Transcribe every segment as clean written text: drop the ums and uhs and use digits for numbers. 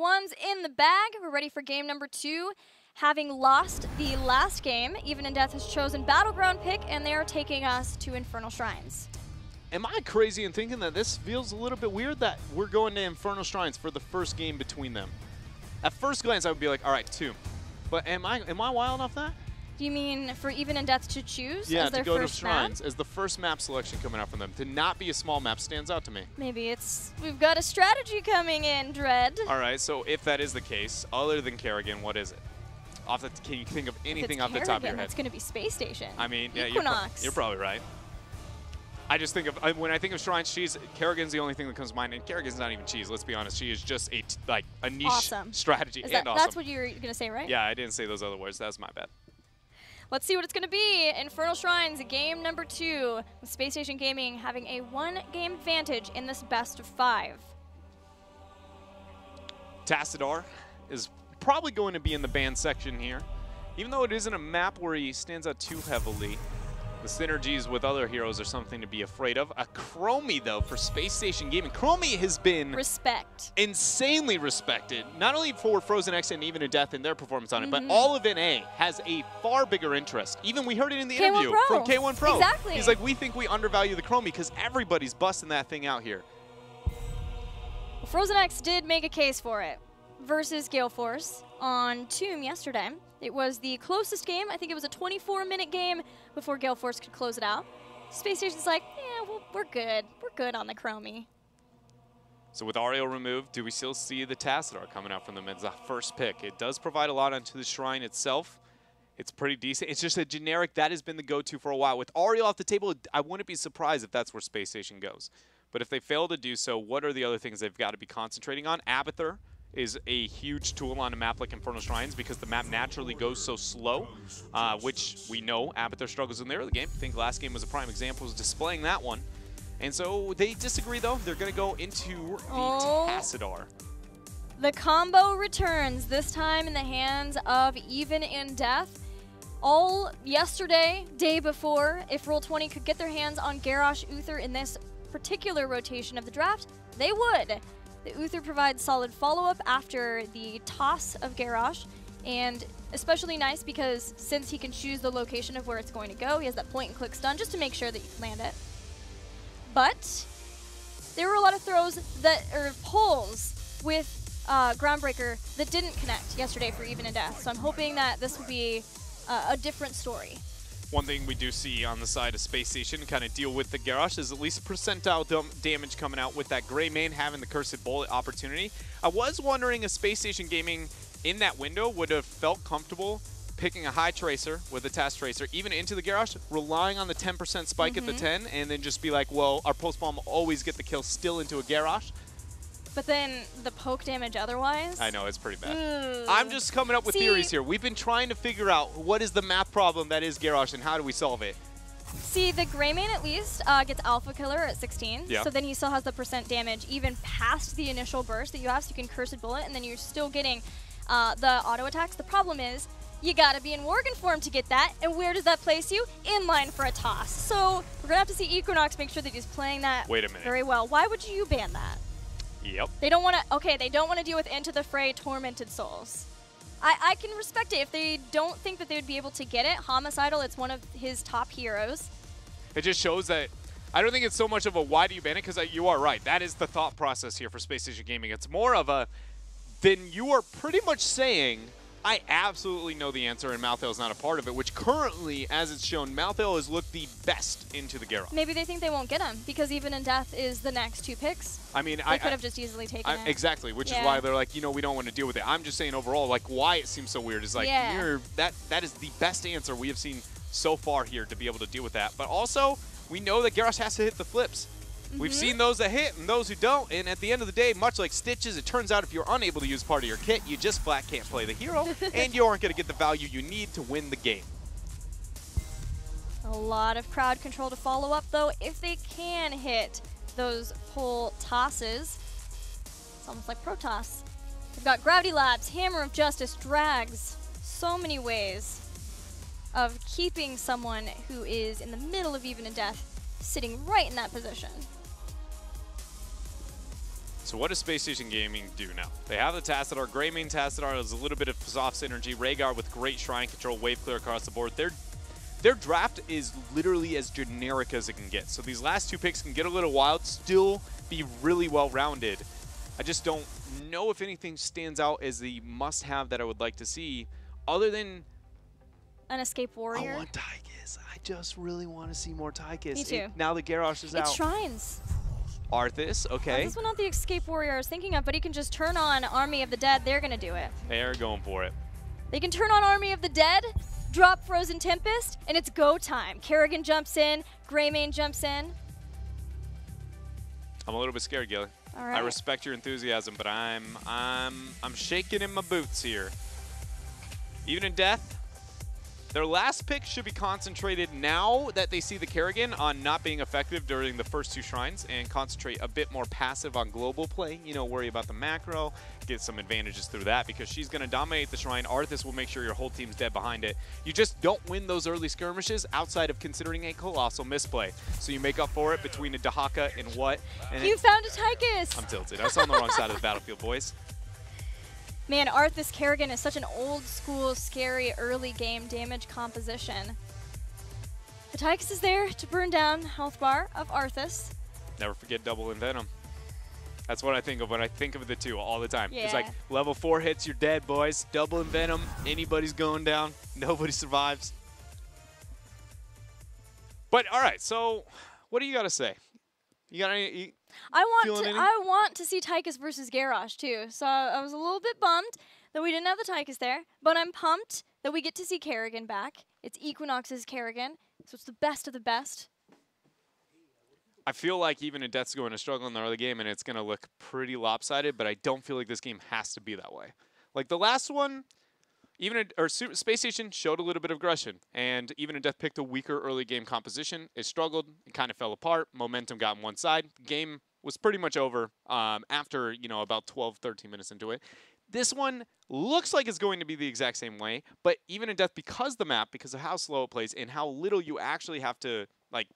1's in the bag. We're ready for game number 2. Having lost the last game, Even in Death has chosen Battleground pick, and they are taking us to Infernal Shrines. Am I crazy in thinking that this feels a little bit weird that we're going to Infernal Shrines for the first game between them? At first glance, I would be like, all right, 2. But am I wild off that? Do you mean for Even in Death to choose yeah, as their to go first to Shrines map? as the first map selection coming out from them. To not be a small map stands out to me. Maybe it's, we've got a strategy coming in, Dread. All right, so if that is the case, other than Kerrigan, what is it? Can you think of anything off the top of your head? It's going to be SpaceStation. I mean, yeah, Equinox. you're probably right. I just think of, when I think of Shrines, Kerrigan's the only thing that comes to mind, and Kerrigan's not even cheese, let's be honest. She is just a niche strategy and awesome. That's what you were going to say, right? Yeah, I didn't say those other words. That's my bad. Let's see what it's going to be. Infernal Shrines, game number 2, with SpaceStation Gaming having a 1-game advantage in this best of 5. Tassadar is probably going to be in the banned section here. Even though it isn't a map where he stands out too heavily, the synergies with other heroes are something to be afraid of. A Chromie, though, for SpaceStation Gaming. Chromie has been insanely respected, not only for Frozen X and Even in Death in their performance on it, but all of NA has a far bigger interest. Even we heard it in the interview from K1 Pro. Exactly. He's like, we think we undervalue the Chromie because everybody's busting that thing out here. Well, Frozen X did make a case for it versus Gale Force on Tomb yesterday. It was the closest game. I think it was a 24-minute game before Gale Force could close it out. SpaceStation's like, yeah, well, we're good. We're good on the Chromie. So with Ario removed, do we still see the Tassadar coming out from them as a first pick? It does provide a lot onto the Shrine itself. It's pretty decent. It's just a generic that has been the go-to for a while. With Ario off the table, I wouldn't be surprised if that's where SpaceStation goes. But if they fail to do so, what are the other things they've got to be concentrating on? Abathur is a huge tool on a map like Infernal Shrines because the map naturally goes so slow, which we know Abathur struggles in the early game. I think last game was a prime example of displaying that one. And so they disagree, though. They're going to go into the Tassadar. The combo returns, this time in the hands of Even in Death. All yesterday, day before, if Roll20 could get their hands on Garrosh Uther in this particular rotation of the draft, they would. The Uther provides solid follow-up after the toss of Garrosh, and especially nice because since he can choose the location of where it's going to go, he has that point-and-click stun just to make sure that you can land it. But there were a lot of throws that, or pulls with Groundbreaker that didn't connect yesterday for Even in Death, so I'm hoping that this will be a different story. One thing we do see on the side of SpaceStation kind of deal with the Garrosh is at least percentile damage coming out with that Gray Main having the Cursed Bullet opportunity. I was wondering if SpaceStation Gaming in that window would have felt comfortable picking a high tracer with a task tracer, even into the Garrosh, relying on the 10% spike at the 10, and then just be like, well, our pulse bomb will always get the kill still into a Garrosh. But then the poke damage otherwise? I know, it's pretty bad. I'm just coming up with theories here. We've been trying to figure out what is the math problem that is Garrosh and how do we solve it. See, the Gray Main at least gets Alpha Killer at 16, so then he still has the % damage even past the initial burst that you have, so you can Cursed Bullet, and then you're still getting the auto attacks. The problem is, you gotta be in Worgen form to get that, and where does that place you? In line for a toss. So we're gonna have to see Equinox make sure that he's playing that very well. Why would you ban that? Yep. They don't want to, okay, they don't want to deal with Into the Fray Tormented Souls. I can respect it if they don't think that they would be able to get it. Homicidal, it's one of his top heroes. It just shows that, I don't think it's so much of a why do you ban it, because you are right. That is the thought process here for SpaceStation Gaming. It's more of a, then you are pretty much saying, I absolutely know the answer and Malthael is not a part of it, which currently, as it's shown, Malthael has looked the best into the Garrosh. Maybe they think they won't get him because Even in Death is the next 2 picks. I mean, they could have just easily taken it. Exactly, which is why they're like, you know, we don't want to deal with it. I'm just saying overall, like, why it seems so weird is like, that is the best answer we have seen so far here to be able to deal with that. But also, we know that Garrosh has to hit the flips. We've seen those that hit and those who don't, and at the end of the day, much like Stitches, it turns out if you're unable to use part of your kit, you just flat can't play the hero, and you aren't going to get the value you need to win the game. A lot of crowd control to follow up, though. If they can hit those pull tosses, it's almost like Protoss. They've got Gravity Labs, Hammer of Justice, Drags, so many ways of keeping someone who is in the middle of Even in Death sitting right in that position. So what does SpaceStation Gaming do now? They have the Tassadar, Gray main Tassadar, has a little bit of soft synergy, Rhaegar with great shrine control, wave clear across the board. Their draft is literally as generic as it can get. So these last two picks can get a little wild, still be really well-rounded. I just don't know if anything stands out as the must-have that I would like to see, other than an escape warrior. I want Tychus. I just really want to see more Tychus. Me too. Now that Garrosh is out. It's shrines. Arthas, okay. This was not the escape warrior I was thinking of, but he can just turn on Army of the Dead. They're going to do it. They're going for it. They can turn on Army of the Dead, drop Frozen Tempest, and it's go time. Kerrigan jumps in, Greymane jumps in. I'm a little bit scared, Gilly. All right. I respect your enthusiasm, but I'm shaking in my boots here. Even in death, their last pick should be concentrated now that they see the Kerrigan on not being effective during the first two shrines and concentrate a bit more passive on global play. You know, worry about the macro, get some advantages through that because she's going to dominate the shrine. Arthas will make sure your whole team's dead behind it. You just don't win those early skirmishes outside of considering a colossal misplay. So you make up for it between a Dahaka and what? And you found a Tychus! I'm tilted. I was on the wrong side of the battlefield, boys. Man, Arthas Kerrigan is such an old school, scary early game damage composition. The Tychus is there to burn down health bar of Arthas. Never forget double Envenom. That's what I think of when I think of the two all the time. Yeah. It's like level 4 hits, you're dead, boys. Double Envenom, anybody's going down. Nobody survives. But all right, so what do you got to say? You got any? I want to see Tychus versus Garrosh too. So I was a little bit bummed that we didn't have the Tychus there, but I'm pumped that we get to see Kerrigan back. It's Equinox's Kerrigan, so it's the best of the best. I feel like even in Death's going to struggle in the early game, and it's going to look pretty lopsided, but I don't feel like this game has to be that way. Like the last one, SpaceStation showed a little bit of aggression, and even in Death picked a weaker early game composition. It struggled, it kind of fell apart, momentum got on one side. The game was pretty much over after, you know, about 12, 13 minutes into it. This one looks like it's going to be the exact same way, but even in Death, because of how slow it plays and how little you actually have to, like,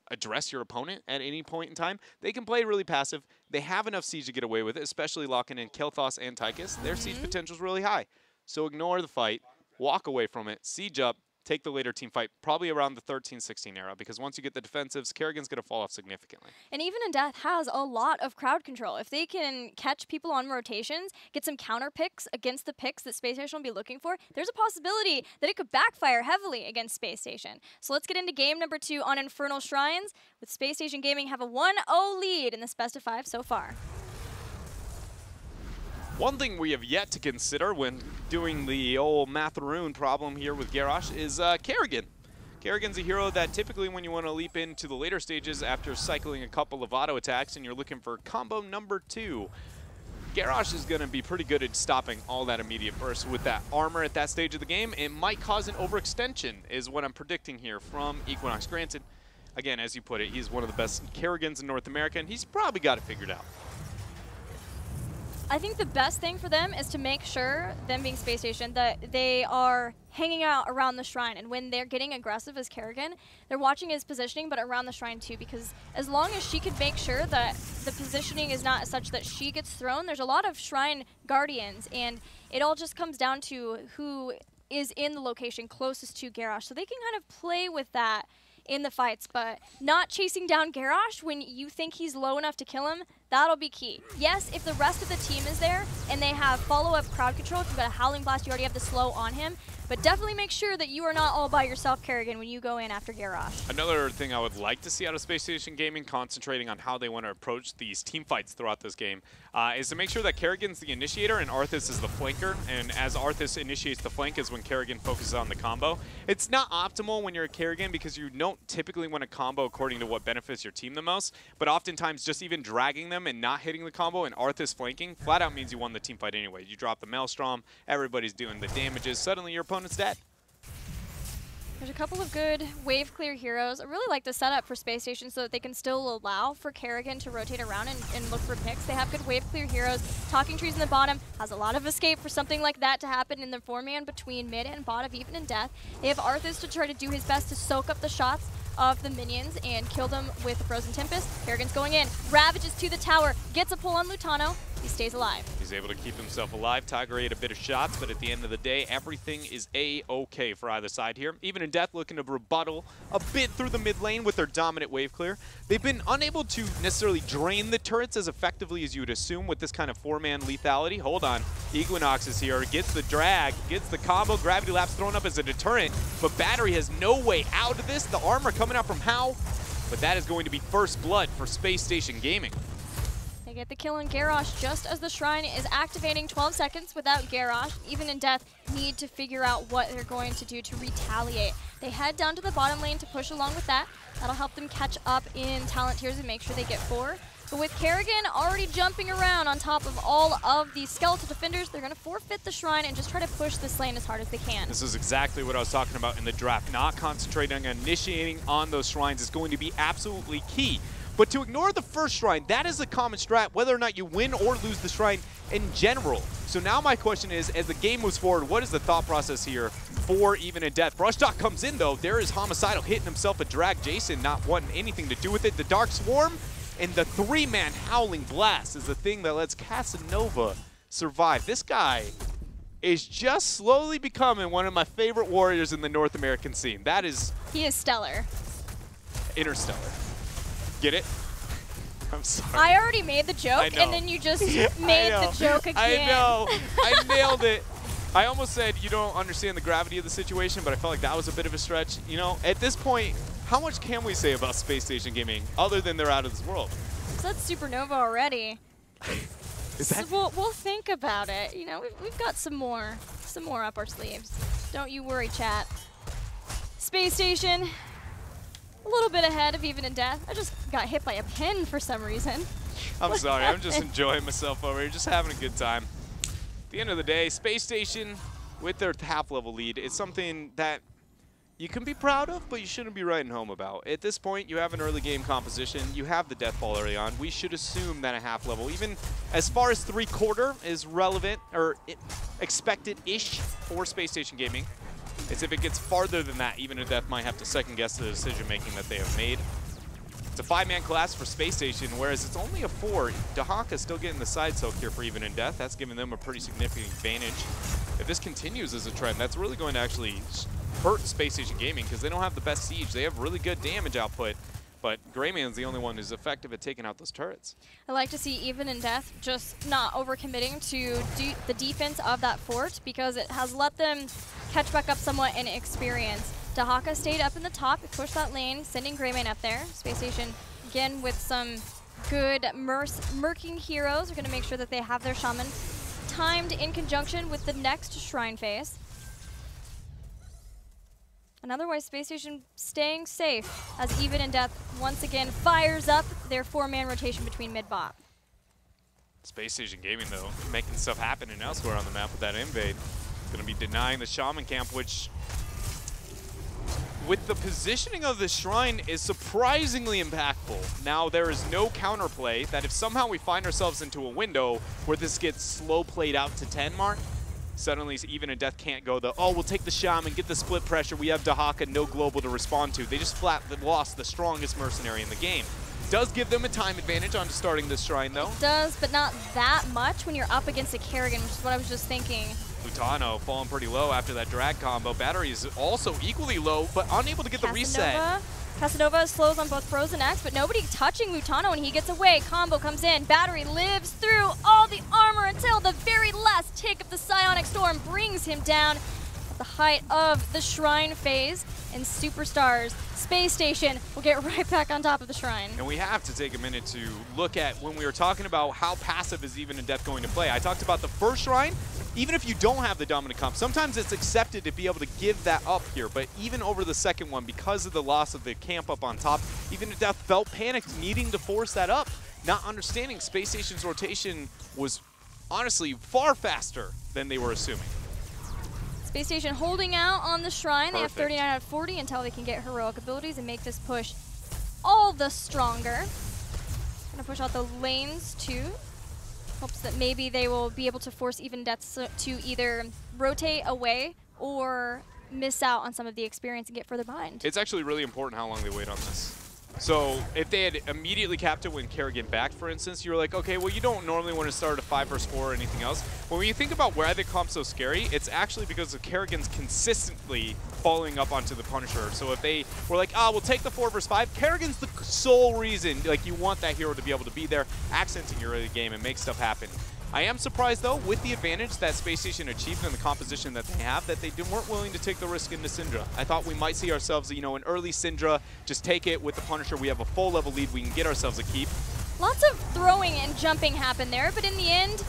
address your opponent at any point in time, they can play really passive. They have enough siege to get away with it, especially locking in Kel'Thas and Tychus. Their siege potential is really high. So ignore the fight, walk away from it, siege up, take the later team fight, probably around the 13-16 era, because once you get the defensives, Kerrigan's going to fall off significantly. And even in Death has a lot of crowd control. If they can catch people on rotations, get some counter picks against the picks that SpaceStation will be looking for, there's a possibility that it could backfire heavily against SpaceStation. So let's get into game number 2 on Infernal Shrines, with SpaceStation Gaming have a 1-0 lead in this best of 5 so far. One thing we have yet to consider when doing the old Matheroon problem here with Garrosh is Kerrigan. Kerrigan's a hero that typically when you want to leap into the later stages after cycling a couple of auto attacks and you're looking for combo number 2, Garrosh is going to be pretty good at stopping all that immediate burst with that armor at that stage of the game. It might cause an overextension is what I'm predicting here from Equinox. Granted, again, as you put it, he's one of the best Kerrigans in North America, and he's probably got it figured out. I think the best thing for them is to make sure, them being SpaceStation, that they are hanging out around the shrine. And when they're getting aggressive as Kerrigan, they're watching his positioning, but around the shrine too. Because as long as she could make sure that the positioning is not such that she gets thrown, there's a lot of shrine guardians. And it all just comes down to who is in the location closest to Garrosh. So they can kind of play with that in the fights, but not chasing down Garrosh when you think he's low enough to kill him, that'll be key. Yes, if the rest of the team is there and they have follow-up crowd control, if you've got a Howling Blast, you already have the slow on him, but definitely make sure that you are not all by yourself, Kerrigan, when you go in after Garrosh. Another thing I would like to see out of SpaceStation Gaming, concentrating on how they want to approach these team fights throughout this game, is to make sure that Kerrigan's the initiator and Arthas is the flanker, and as Arthas initiates the flank is when Kerrigan focuses on the combo. It's not optimal when you're a Kerrigan because you don't typically want to combo according to what benefits your team the most, but oftentimes just even dragging them and not hitting the combo and Arthas flanking flat out means you won the team fight anyway. You drop the Maelstrom, everybody's doing the damages, suddenly your opponent's dead. There's a couple of good wave clear heroes. I really like the setup for SpaceStation so that they can still allow for Kerrigan to rotate around and look for picks. They have good wave clear heroes. Talking Trees in the bottom has a lot of escape for something like that to happen in the 4-man between mid and bot of Even in Death. They have Arthas to try to do his best to soak up the shots of the minions and kill them with the Frozen Tempest. Kerrigan's going in, ravages to the tower, gets a pull on Lutano. He stays alive. He's able to keep himself alive. Tiger ate a bit of shots, but at the end of the day, everything is A-okay for either side here. Even in Death looking to rebuttal a bit through the mid lane with their dominant wave clear. They've been unable to necessarily drain the turrets as effectively as you would assume with this kind of 4-man lethality. Hold on. Equinox is here, gets the drag, gets the combo. Gravity Lapse thrown up as a deterrent, but Battery has no way out of this. The armor coming out from How, but that is going to be first blood for SpaceStation Gaming. They get the kill on Garrosh just as the Shrine is activating. 12 seconds without Garrosh. Even in Death, need to figure out what they're going to do to retaliate. They head down to the bottom lane to push along with that. That'll help them catch up in talent tiers and make sure they get 4. But with Kerrigan already jumping around on top of all of the skeletal defenders, they're going to forfeit the Shrine and just try to push this lane as hard as they can. This is exactly what I was talking about in the draft. Not concentrating on initiating on those Shrines is going to be absolutely key. But to ignore the first Shrine, that is a common strat, whether or not you win or lose the Shrine in general. So now my question is, as the game moves forward, what is the thought process here for Even in Death? Brushdock comes in, though. There is Homicidal hitting himself a drag. Jason not wanting anything to do with it. The Dark Swarm and the 3-man Howling Blast is the thing that lets Casanova survive. This guy is just slowly becoming one of my favorite warriors in the North American scene. That is... He is stellar. Interstellar. Get it? I'm sorry. I already made the joke, and then you just made the joke again. I know. I nailed it. I almost said you don't understand the gravity of the situation, but I felt like that was a bit of a stretch. You know, at this point, how much can we say about SpaceStation Gaming other than they're out of this world? So that's Supernova already. Is that? So we'll think about it. You know, we've got some more up our sleeves. Don't you worry, chat. SpaceStation. A little bit ahead of Even in Death. I just got hit by a pin for some reason. I'm sorry. I'm just enjoying myself over here, just having a good time. At the end of the day, SpaceStation, with their half-level lead, is something that you can be proud of, but you shouldn't be writing home about. At this point, you have an early game composition. You have the death ball early on. We should assume that a half-level, even as far as 3/4 is relevant or expected-ish for SpaceStation Gaming. It's if it gets farther than that, Even in Death might have to second-guess the decision-making that they have made. It's a 5-man class for SpaceStation, whereas it's only a 4. Dahaka still getting the side soak here for Even in Death. That's giving them a pretty significant advantage. If this continues as a trend, that's really going to actually hurt SpaceStation Gaming because they don't have the best siege. They have really good damage output, but Greyman's the only one who's effective at taking out those turrets. I like to see Even in Death just not overcommitting to the defense of that fort because it has let them catch back up somewhat in experience. Dahaka stayed up in the top, pushed that lane, sending Greyman up there. SpaceStation, again, with some good murking heroes, are going to make sure that they have their Shaman timed in conjunction with the next Shrine phase. And otherwise, SpaceStation staying safe as Even in Death once again fires up their 4-man rotation between mid-bot. SpaceStation Gaming, though, making stuff happen and elsewhere on the map with that invade. Going to be denying the Shaman camp, which, with the positioning of the Shrine, is surprisingly impactful. Now, there is no counterplay that if somehow we find ourselves into a window where this gets slow played out to 10 mark, suddenly Even in Death can't go the, oh, we'll take the Shaman, get the split pressure, we have Dahaka, no global to respond to. They just flat lost the strongest mercenary in the game. Does give them a time advantage on starting this Shrine, though. It does, but not that much when you're up against a Kerrigan, which is what I was just thinking. Lutano falling pretty low after that drag combo. Battery is also equally low, but unable to get the reset. Casanova slows on both Frozen X, but nobody touching Lutano when he gets away. Combo comes in. Battery lives through all the armor until the very last tick of the Psionic Storm brings him down at the height of the Shrine phase. And Superstars, SpaceStation will get right back on top of the Shrine. And we have to take a minute to look at when we were talking about how passive is Even in Death going to play. I talked about the first Shrine. Even if you don't have the dominant comp, sometimes it's accepted to be able to give that up here. But even over the second one, because of the loss of the camp up on top, Even in Death felt panicked, needing to force that up. Not understanding SpaceStation's rotation was honestly far faster than they were assuming. SpaceStation holding out on the Shrine. Perfect. They have 39 out of 40 until they can get heroic abilities and make this push all the stronger. Gonna push out the lanes too. Hopes that maybe they will be able to force Even Death to either rotate away or miss out on some of the experience and get further behind. It's actually really important how long they wait on this. So if they had immediately capped it when Kerrigan backed, for instance, you were like, okay, well, you don't normally want to start a 5 versus 4 or anything else. But when you think about why the comp's so scary, it's actually because of Kerrigan's consistently following up onto the Punisher. So if they were like, we'll take the 4 versus 5, Kerrigan's the sole reason, like, you want that hero to be able to be there, accenting your early game and make stuff happen. I am surprised, though, with the advantage that SpaceStation achieved in the composition that they have, that they weren't willing to take the risk into Syndra. I thought we might see ourselves, you know, an early Syndra, just take it with the Punisher. We have a full level lead. We can get ourselves a keep. Lots of throwing and jumping happened there, but in the end,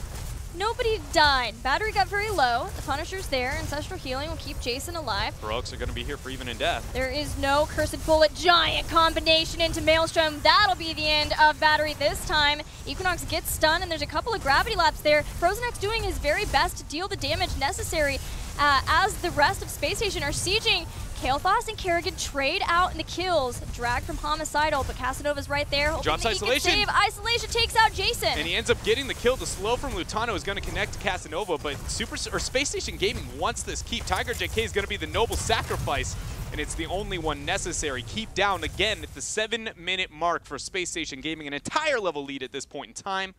nobody died. Battery got very low. The Punisher's there. Ancestral Healing will keep Jason alive. Heroics are going to be here for even in death. There is no Cursed Bullet. Giant combination into Maelstrom. That'll be the end of Battery this time. Equinox gets stunned, and there's a couple of gravity laps there. FrozenX doing his very best to deal the damage necessary as the rest of SpaceStation are sieging. Kael'thas and Kerrigan trade out in the kills. Drag from Homicidal, but Casanova's right there. Drops Isolation. Save. Isolation takes out Jason. And he ends up getting the kill. The slow from Lutano is going to connect to Casanova, but SpaceStation Gaming wants this keep. Tiger JK is going to be the noble sacrifice, and it's the only one necessary. Keep down again at the 7-minute mark for SpaceStation Gaming, an entire level lead at this point in time.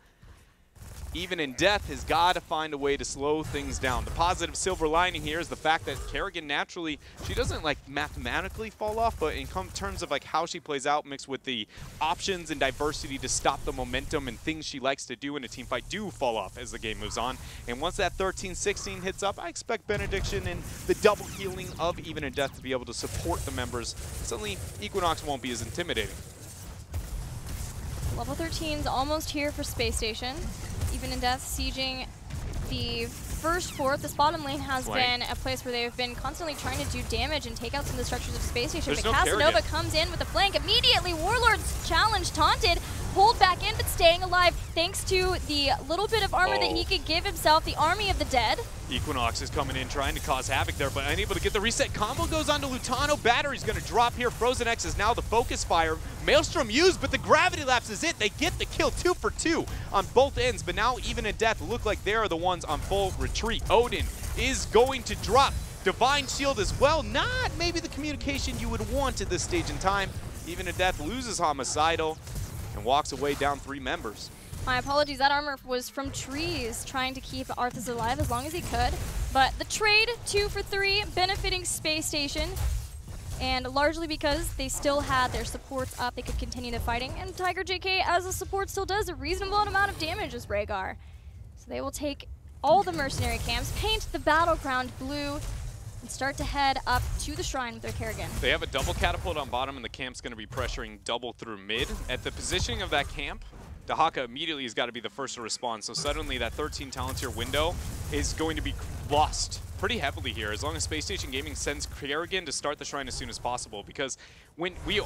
Even in death has got to find a way to slow things down. The positive silver lining here is the fact that Kerrigan naturally, she doesn't like mathematically fall off, but in terms of like how she plays out mixed with the options and diversity to stop the momentum and things she likes to do in a team fight do fall off as the game moves on. And once that 13-16 hits up, I expect Benediction and the double healing of Even in Death to be able to support the members. Suddenly, Equinox won't be as intimidating. Level 13's almost here for SpaceStation. Even in Death sieging the first fort. This bottom lane has been a place where they've been constantly trying to do damage and take out some of the structures of SpaceStation. But Casanova comes in with a flank. Immediately, Warlord's challenge taunted. Pulled back in, but staying alive thanks to the little bit of armor that he could give himself, the Army of the Dead. Equinox is coming in, trying to cause havoc there, but unable to get the reset. Combo goes on to Lutano. Battery's going to drop here. FrozenX is now the focus fire. Maelstrom used, but the gravity lapse is it. They get the kill 2 for 2 on both ends, but now Even in Death look like they are the ones on full retreat. Odin is going to drop Divine Shield as well. Not maybe the communication you would want at this stage in time. Even in Death loses Homicidal and walks away down 3 members. My apologies, that armor was from Trees trying to keep Arthas alive as long as he could. But the trade, 2 for 3, benefiting SpaceStation. And largely because they still had their supports up, they could continue the fighting. And Tiger JK, as a support, still does a reasonable amount of damage as Rhaegar. So they will take all the mercenary camps, paint the battleground blue, and start to head up to the shrine with their Kerrigan. They have a double catapult on bottom, and the camp's going to be pressuring double through mid. At the positioning of that camp, Dahaka immediately has got to be the first to respond. So suddenly that 13 talent tier window is going to be lost pretty heavily here, as long as SpaceStation Gaming sends Kerrigan to start the shrine as soon as possible, because when we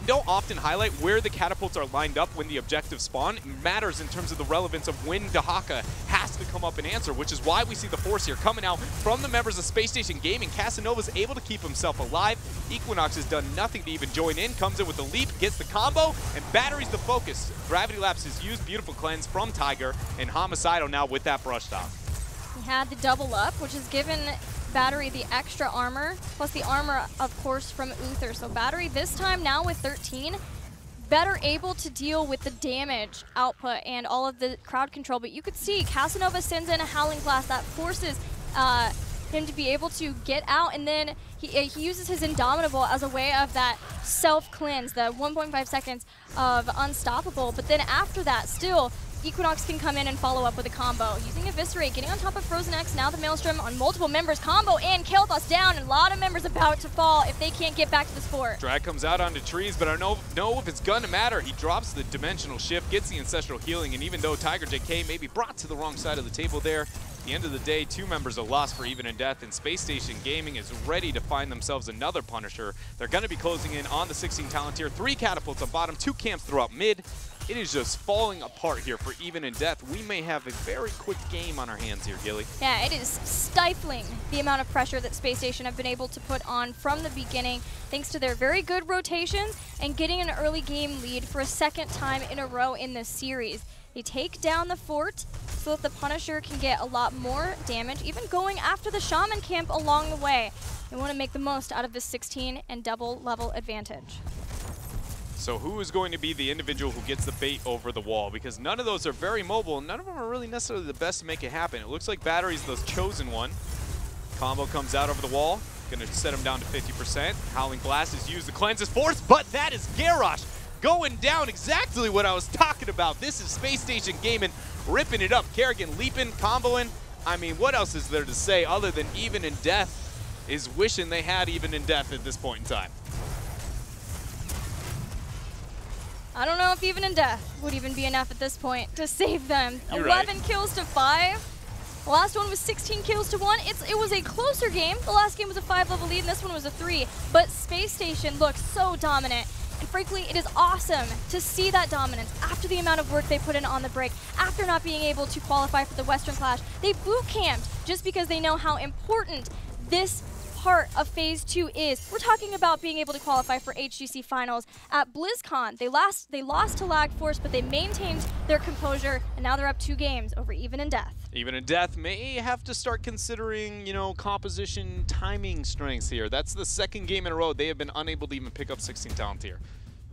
don't often highlight where the catapults are lined up when the objectives spawn. It matters in terms of the relevance of when Dahaka has to come up and answer, which is why we see the force here coming out from the members of SpaceStation Gaming. Casanova's able to keep himself alive. Equinox has done nothing to even join in, comes in with the leap, gets the combo, and Battery's the focus. Gravity Lapse is used, beautiful cleanse from Tiger, and Homicidal now with that brush off. He had the double up, which has given Battery the extra armor, plus the armor, of course, from Uther. So Battery this time now with 13, better able to deal with the damage output and all of the crowd control. But you could see Casanova sends in a Howling Blast that forces him to be able to get out, and then he uses his Indomitable as a way of that self-cleanse, the 1.5 seconds of Unstoppable. But then after that, still, Equinox can come in and follow up with a combo. Using Eviscerate, getting on top of FrozenX, now the Maelstrom on multiple members. Combo and Kael'thas down, and a lot of members about to fall if they can't get back to the fort. Drag comes out onto Trees, but I don't know if it's gonna matter. He drops the Dimensional Shift, gets the Ancestral Healing, and even though Tiger JK may be brought to the wrong side of the table there, at the end of the day, 2 members are lost for Even in Death, and SpaceStation Gaming is ready to find themselves another Punisher. They're gonna be closing in on the 16 talent tier, 3 catapults on bottom, 2 camps throughout mid. It is just falling apart here for Even in Death. We may have a very quick game on our hands here, Gilly. Yeah, it is stifling the amount of pressure that SpaceStation have been able to put on from the beginning, thanks to their very good rotations and getting an early game lead for a second time in a row in this series. They take down the fort so that the Punisher can get a lot more damage, even going after the Shaman camp along the way. They want to make the most out of this 16 and double level advantage. So who is going to be the individual who gets the bait over the wall? Because none of those are very mobile, and none of them are really necessarily the best to make it happen. It looks like Battery's the chosen one. Combo comes out over the wall, gonna set him down to 50%. Howling Blast is used to cleanse his force, but that is Garrosh going down, exactly what I was talking about. This is SpaceStation Gaming, ripping it up. Kerrigan leaping, comboing. I mean, what else is there to say other than Even in Death is wishing they had Even in Death at this point in time. I don't know if Even in Death would even be enough at this point to save them. You're 11 right. kills to 5. The last one was 16 kills to 1. It was a closer game. The last game was a 5-level lead, and this one was a 3. But SpaceStation looks so dominant. And frankly, it is awesome to see that dominance after the amount of work they put in on the break, after not being able to qualify for the Western Clash. They boot camped just because they know how important this part of Phase 2 is. We're talking about being able to qualify for HGC finals at BlizzCon. They lost to Lag Force, but they maintained their composure, and now they're up 2 games over Even in Death. Even in Death may have to start considering, you know, composition timing strengths here. That's the second game in a row they have been unable to even pick up 16 talent here.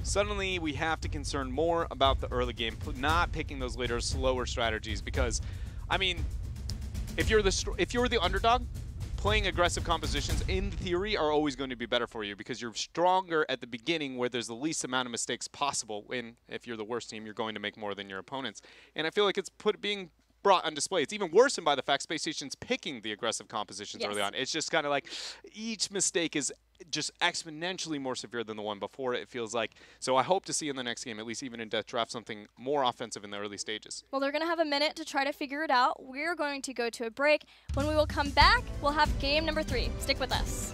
Suddenly, we have to concern more about the early game, not picking those later, slower strategies. Because, I mean, if you're the underdog, playing aggressive compositions, in theory, are always going to be better for you because you're stronger at the beginning where there's the least amount of mistakes possible. And if you're the worst team, you're going to make more than your opponents. And I feel like it's being brought on display. It's even worsened by the fact SpaceStation's picking the aggressive compositions early on. It's just kind of like each mistake is just exponentially more severe than the one before it feels like. So I hope to see in the next game, at least Even in Death, draft something more offensive in the early stages. Well, they're going to have a minute to try to figure it out. We're going to go to a break. When we will come back, we'll have game number 3. Stick with us.